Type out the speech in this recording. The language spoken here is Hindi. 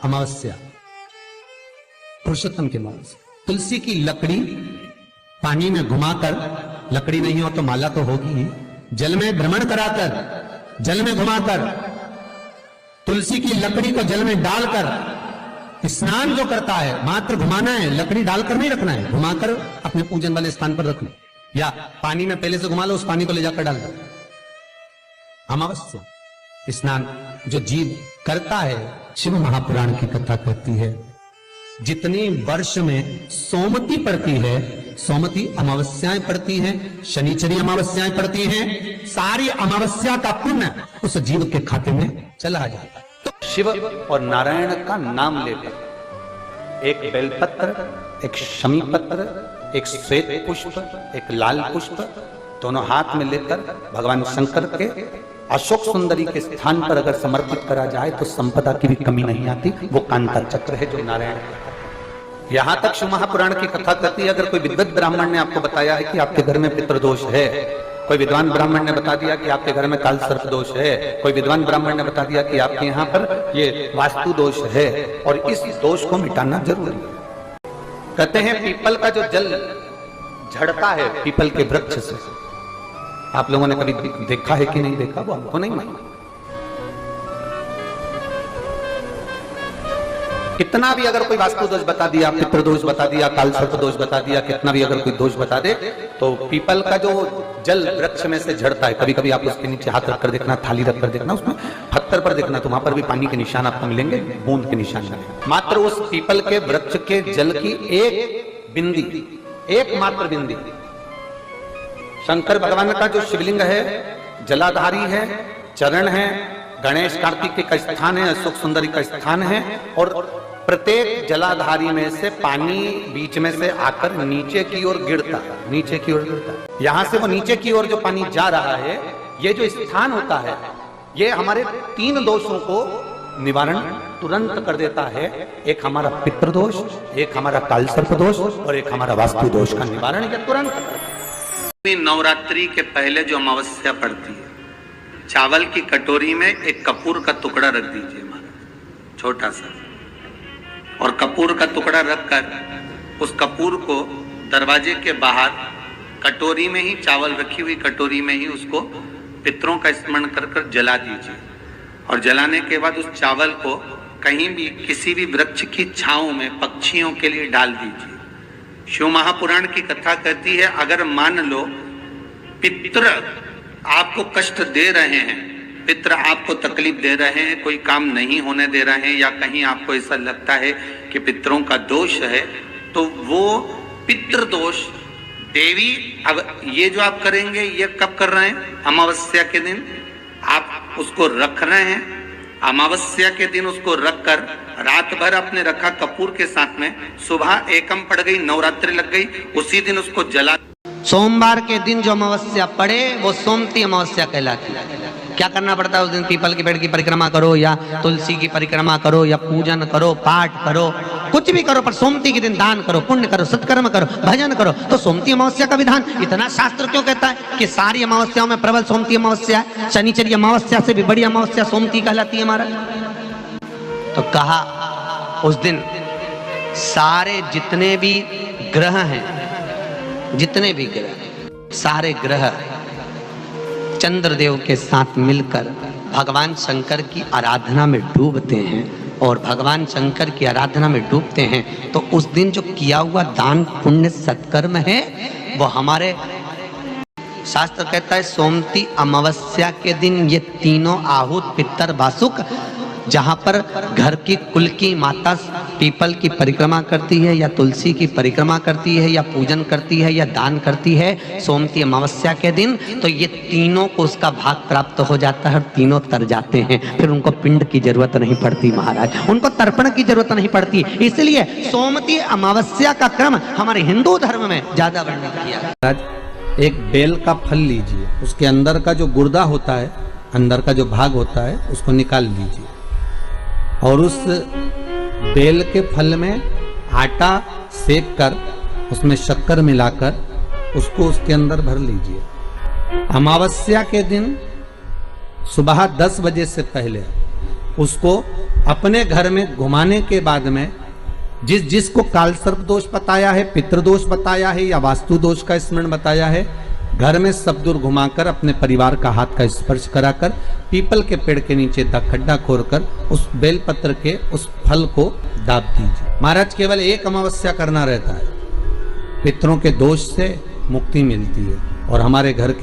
अमावस्या, पुरुषोत्तम की अमावस्या। तुलसी की लकड़ी पानी में घुमाकर, लकड़ी नहीं हो तो माला तो होगी ही, जल में भ्रमण कराकर, जल में घुमाकर, तुलसी की लकड़ी को जल में डालकर स्नान जो करता है, मात्र घुमाना है, लकड़ी डालकर नहीं रखना है, घुमाकर अपने पूजन वाले स्थान पर रखना, या पानी में पहले से घुमा लो, उस पानी को ले जाकर डाल दो। अमावस्या स्नान जो जीव करता है, शिव महापुराण की कथा कहती है, जितनी वर्ष में सोमती पड़ती है, सोमती अमावस्याएं पड़ती हैं, शनिचरी अमावस्याएं पड़ती हैं, सारी अमावस्या का पुण्य उस जीव के खाते में चला जाता है। तो शिव और नारायण का नाम लेकर एक बेलपत्र, एक शमी पत्र, एक श्वेत पुष्प, एक लाल पुष्प दोनों हाथ में लेकर भगवान शंकर के अशोक सुंदरी के स्थान पर अगर समर्पित करा जाए तो संपदा की भी कमी नहीं आती। वो कांता चक्र है जो नारायण, यहां तक शिव महापुराण की कथा कहती है, अगर कोई विद्वत ब्राह्मण ने आपको बताया है कि आपके घर में पितृदोष है, कोई विद्वान ब्राह्मण ने बता दिया कि आपके घर में काल सर्प दोष है, कोई विद्वान ब्राह्मण ने बता दिया कि आपके यहाँ पर ये वास्तु दोष है और इस दोष को मिटाना जरूरी है। कहते हैं पीपल का जो जल झड़ता है पीपल के वृक्ष से, आप लोगों ने कभी देखा है कि नहीं देखा, वो हमको नहीं मालूम। कितना भी अगर कोई वास्तु दोष बता दिया, पितृदोष बता दिया, काल सर्प दोष बता दिया, कितना भी अगर कोई दोष बता दे, तो पीपल का जो जल वृक्ष में से झड़ता है, कभी कभी आप उसके नीचे हाथ रखकर देखना, थाली रखकर देखना, उसमें पत्थर पर देखना, तो वहां पर भी पानी के निशान आपको मिलेंगे, बूंद के निशान मिलेंगे। मात्र उस पीपल के वृक्ष के जल की एक बिंदी, एकमात्र बिंदी, शंकर भगवान का जो शिवलिंग है, जलाधारी है, चरण है, गणेश कार्तिक का स्थान है, अशोक सुंदरी का स्थान है, और प्रत्येक जलाधारी में से पानी बीच में से आकर नीचे की ओर गिरता है, नीचे की ओर गिरता है। यहां से वो नीचे की ओर जो पानी जा रहा है, ये जो स्थान होता है, ये हमारे 3 दोषों को निवारण तुरंत कर देता है। एक हमारा पितृदोष, एक हमारा काल सर्प दोष और एक हमारा वास्तु दोष का निवारण ये तुरंत करता है। नवरात्रि के पहले जो अमावस्या पड़ती है, चावल की कटोरी में एक कपूर का टुकड़ा रख दीजिए, छोटा सा, और कपूर का टुकड़ा रखकर उस कपूर को दरवाजे के बाहर कटोरी में ही, चावल रखी हुई कटोरी में ही उसको पितरों का स्मरण कर कर जला दीजिए। और जलाने के बाद उस चावल को कहीं भी किसी भी वृक्ष की छांव में पक्षियों के लिए डाल दीजिए। शिव महापुराण की कथा कहती है, अगर मान लो पितृ आपको कष्ट दे रहे हैं, पितृ आपको तकलीफ दे रहे हैं, कोई काम नहीं होने दे रहे हैं, या कहीं आपको ऐसा लगता है कि पितरों का दोष है, तो वो पितृदोष देवी, अब ये जो आप करेंगे ये कब कर रहे हैं? अमावस्या के दिन आप उसको रख रहे हैं, अमावस्या के दिन उसको रखकर रात भर आपने रखा कपूर के साथ में, सुबह एकम पड़ गई, नवरात्रि लग गई, उसी दिन उसको जला। सोमवार के दिन जो अमावस्या पड़े वो सोमती अमावस्या कहलाती है। क्या करना पड़ता है उस दिन? पीपल के पेड़ की परिक्रमा करो, या तुलसी की परिक्रमा करो, या पूजन करो, पाठ करो, कुछ भी करो, पर सोमती के दिन दान करो, पुण्य करो, सत्कर्म करो, भजन करो। तो सोमती अमावस्या का विधान इतना शास्त्र क्यों कहता है कि सारी अमावस्याओं में प्रबल सोमती अमावस्या है? शनिचरी अमावस्या से भी बड़ी अमावस्या सोमती कहलाती है हमारा। तो कहा उस दिन सारे जितने भी ग्रह हैं, जितने भी ग्रह, सारे ग्रह चंद्रदेव के साथ मिलकर भगवान शंकर की आराधना में डूबते हैं, और भगवान शंकर की आराधना में डूबते हैं तो उस दिन जो किया हुआ दान पुण्य सत्कर्म है वो हमारे शास्त्र कहता है सोमती अमावस्या के दिन ये तीनों आहूत पितर वासुक, जहाँ पर घर की कुल की माता पीपल की परिक्रमा करती है, या तुलसी की परिक्रमा करती है, या पूजन करती है, या दान करती है सोमती अमावस्या के दिन, तो ये तीनों को उसका भाग प्राप्त हो जाता है और तीनों तर जाते हैं। फिर उनको पिंड की जरूरत नहीं पड़ती महाराज, उनको तर्पण की जरूरत नहीं पड़ती। इसलिए सोमती अमावस्या का क्रम हमारे हिंदू धर्म में ज्यादा वर्णित किया है। एक बेल का फल लीजिए, उसके अंदर का जो गुर्दा होता है, अंदर का जो भाग होता है, उसको निकाल लीजिए, और उस बेल के फल में आटा सेक कर उसमें शक्कर मिलाकर उसको उसके अंदर भर लीजिए। अमावस्या के दिन सुबह 10 बजे से पहले उसको अपने घर में घुमाने के बाद में जिसको काल सर्प दोष बताया है, पितृदोष बताया है या वास्तु दोष का स्मरण बताया है, घर में सब दूर घुमाकर अपने परिवार का हाथ का स्पर्श कराकर पीपल के पेड़ के नीचे खड्डा खोदकर उस बेलपत्र के उस फल को दाब दीजिए। महाराज केवल एक अमावस्या करना रहता है, पितरों के दोष से मुक्ति मिलती है और हमारे घर के